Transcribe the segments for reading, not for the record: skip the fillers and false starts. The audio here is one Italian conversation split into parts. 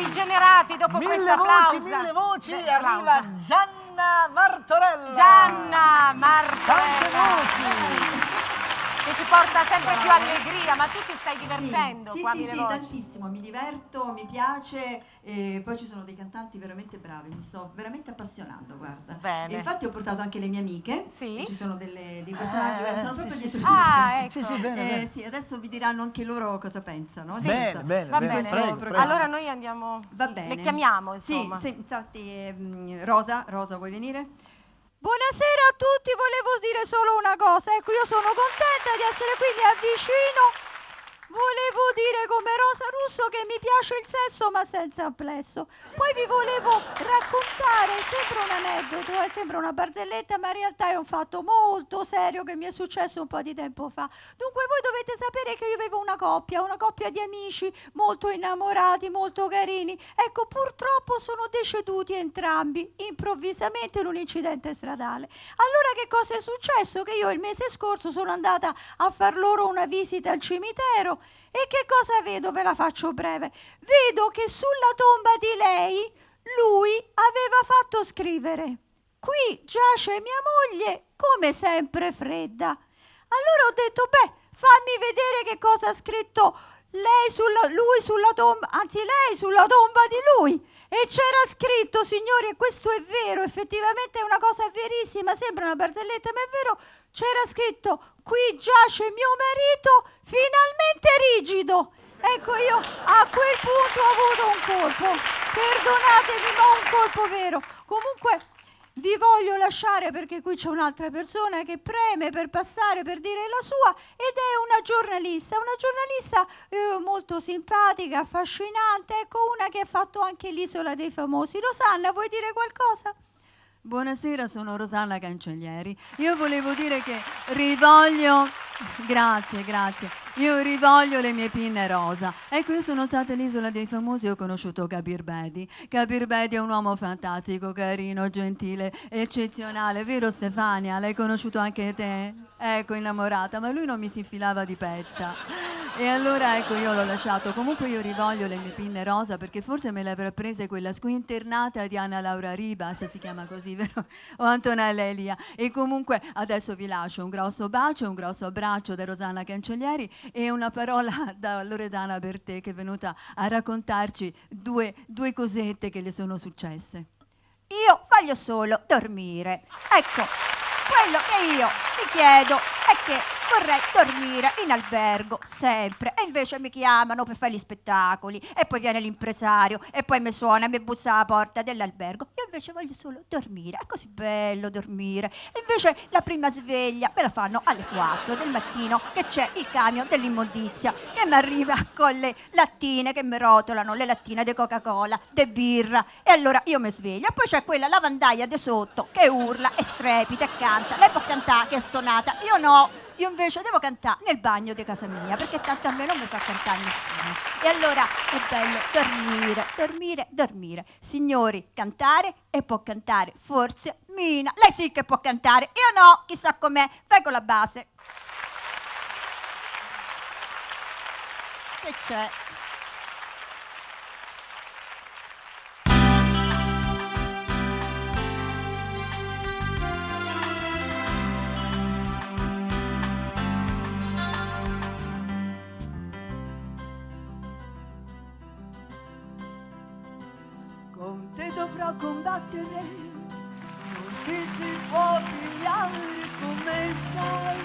rigenerati dopo questa pausa. Mille voci, arriva Gianna Martorella. Gianna Martorella. Tante voci. Che ci porta sempre più allegria, ma tu ti stai divertendo qua, Sì, voci. tantissimo, mi diverto, mi piace, e poi ci sono dei cantanti veramente bravi, mi sto veramente appassionando, guarda. Bene. E infatti ho portato anche le mie amiche, Sì. ci sono dei personaggi che sono proprio dietro di Ah, me. ecco. Sì, bene. Sì, adesso vi diranno anche loro cosa pensano. Sì. Bene, Va bene. prego. Allora noi andiamo, Va bene. le chiamiamo, insomma. Sì, infatti, Rosa, vuoi venire? Buonasera a tutti, volevo dire solo una cosa, ecco, io sono contenta di essere qui, mi avvicino. Volevo dire come Rosa Russo che mi piace il sesso ma senza amplesso. Poi vi volevo raccontare, sembra un aneddoto, sembra una barzelletta, ma in realtà è un fatto molto serio che mi è successo un po' di tempo fa. Dunque voi dovete sapere che io avevo una coppia di amici molto innamorati, molto carini. Ecco, purtroppo sono deceduti entrambi improvvisamente in un incidente stradale. Allora che cosa è successo? Che io il mese scorso sono andata a far loro una visita al cimitero. E che cosa vedo? Ve la faccio breve. Vedo che sulla tomba di lei lui aveva fatto scrivere: qui giace mia moglie, come sempre fredda. Allora ho detto, fammi vedere che cosa ha scritto lei sulla tomba di lui. E c'era scritto, signori, e questo è vero, effettivamente è una cosa verissima, sembra una barzelletta, ma è vero, c'era scritto: qui giace mio marito, finalmente rigido. Ecco, io a quel punto ho avuto un colpo, perdonatemi, ma un colpo vero. Comunque vi voglio lasciare perché qui c'è un'altra persona che preme per passare, per dire la sua, ed è una giornalista molto simpatica, affascinante, ecco, una che ha fatto anche l'Isola dei Famosi. Rosanna, vuoi dire qualcosa? Buonasera, sono Rosanna Cancellieri. Io volevo dire che rivoglio... Grazie. Io rivoglio le mie pinne rosa. Ecco, io sono stata all'Isola dei Famosi e ho conosciuto Kabir Bedi. Kabir Bedi è un uomo fantastico, carino, gentile, eccezionale. Vero Stefania? L'hai conosciuto anche te? Ecco, innamorata, ma lui non mi si infilava di pezza. E allora ecco, io l'ho lasciato. Comunque io rivoglio le mie pinne rosa perché forse me le avrà prese quella squinternata di Anna Laura Ribas, si chiama così, vero? O Antonella Elia. E comunque adesso vi lascio un grosso bacio, un grosso abbraccio da Rosanna Cancellieri e una parola da Loredana Bertè, che è venuta a raccontarci due cosette che le sono successe. Io voglio solo dormire. Ecco, quello che io vi chiedo è che vorrei dormire in albergo sempre, e invece mi chiamano per fare gli spettacoli e poi viene l'impresario e poi mi suona e mi bussa alla porta dell'albergo. Io invece voglio solo dormire, è così bello dormire. E invece la prima sveglia me la fanno alle 4 del mattino, che c'è il camion dell'immondizia che mi arriva con le lattine che mi rotolano, le lattine di Coca-Cola, di birra, e allora io mi sveglio. E poi c'è quella lavandaia di sotto che urla e strepita e canta. Lei può cantare che è stonata, io no. Io invece devo cantare nel bagno di casa mia, perché tanto a me non mi fa cantare nessuno. E allora è bello dormire. Signori, cantare, e può cantare forse Mina. Lei sì che può cantare, io no, chissà com'è. Fai con la base. Se c'è. Con te dovrò combattere, non ti si può pigliare come sai.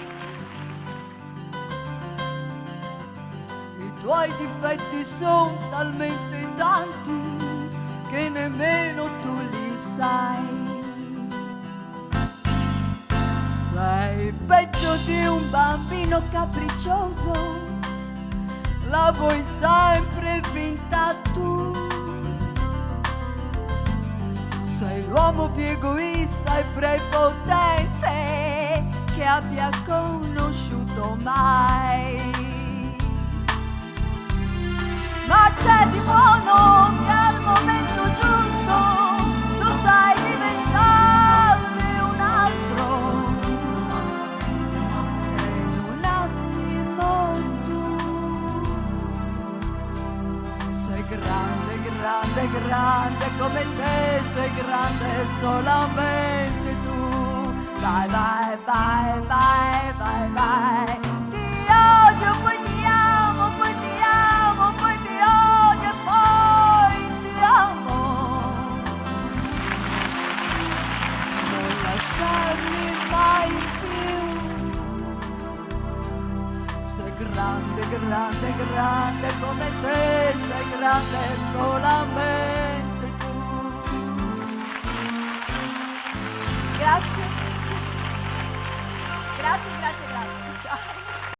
I tuoi difetti sono talmente tanti che nemmeno tu li sai. Sei peggio di un bambino capriccioso, la vuoi sempre vinta tu. Sei l'uomo più egoista e prepotente che abbia conosciuto mai. Ma c'è di buono che al momento giusto tu sai diventare un altro, e in un attimo tu sei grande, grande, grande come te, sei grande solamente tu. Vai, vai, vai, vai, vai, vai. Ti odio, poi ti amo, poi ti amo, poi ti odio e poi ti amo. Non lasciarmi mai più. Sei grande, grande, grande come te, sei grande solamente tu. Grazie. Grazie, grazie, grazie. Ciao.